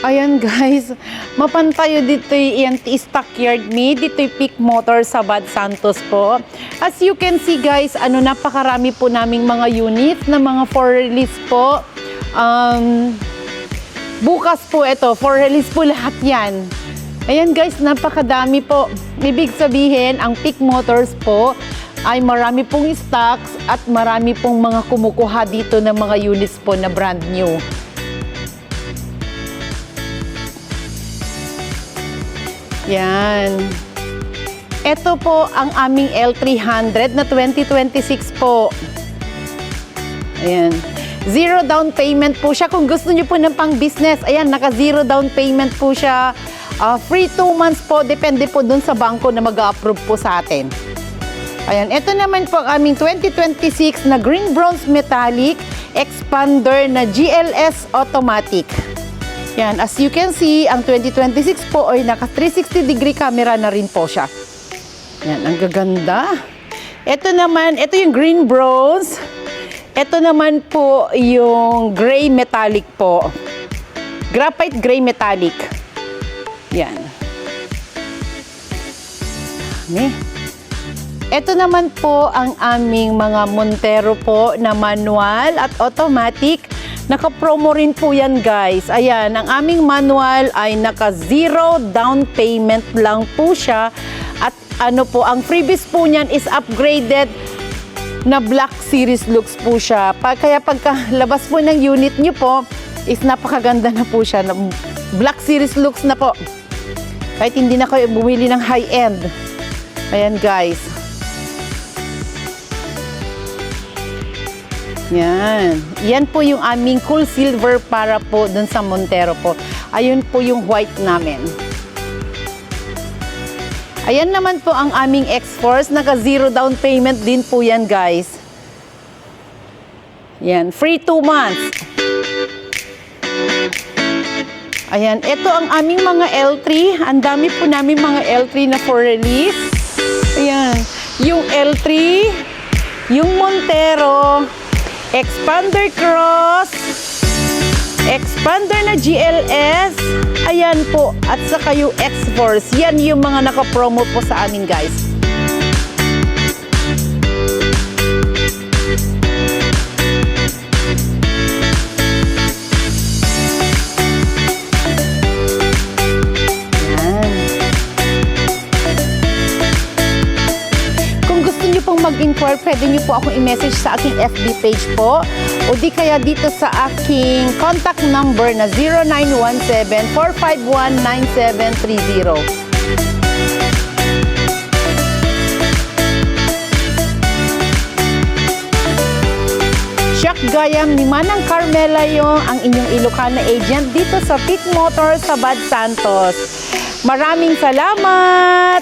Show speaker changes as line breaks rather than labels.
Ayan guys, mapantayo dito yung stockyard me, dito yung Peak Motor sa Bad Santos po. As you can see guys, napakarami po naming mga units na mga for release po. Bukas po ito, for release po lahat yan. Ayan guys, napakadami po. Ibig sabihin, ang Peak Motors po ay marami pong stocks at marami pong mga kumukuha dito ng mga units po na brand new. Yan. Ito po ang aming L300 na 2026 po. Ayan. Zero down payment po siya. Kung gusto niyo po ng pang business, ayan, naka zero down payment po siya. Free 2 months po. Depende po dun sa bangko na mag-approve po sa atin. Ayan. Ito naman po ang aming 2026 na green bronze metallic expander na GLS automatic. Yan, as you can see, ang 2026 po ay naka 360 degree camera na rin po siya. Yan, ang gaganda. Ito naman, ito yung green bronze. Ito naman po yung gray metallic po. Graphite gray metallic. Yan. Ito naman po ang aming mga Montero po na manual at automatic. Naka-promo rin po yan guys. Ayan, ang aming manual ay naka zero down payment lang po siya. At ang freebies po niyan is upgraded na Black Series looks po siya. Kaya pagkalabas po ng unit niyo po, is napakaganda na po siya. Black Series looks na po. Kahit hindi na kayo bumili ng high-end. Ayan guys. Yan. Yan po yung aming cool silver para po dun sa Montero po. Ayun po yung white namin. Ayan naman po ang aming X-Force. Naka zero down payment din po yan guys. Yan. Free 2 months. Ayan. Ito ang aming mga L3. Ang dami po namin mga L3 na for release. Ayan. Yung L3, yung Montero, Expander Cross, Expander na GLS, ayan po, at saka yung X-Force. Yan yung mga naka-promo po sa amin guys. Mag-inquire, pwede niyo po akong i-message sa aking FB page po o di kaya dito sa aking contact number na 0917-451-9730. Siak Gayam ni Manang Carmela yung ang inyong Ilocana agent dito sa Peak Motor sa Bad Santos. Maraming salamat!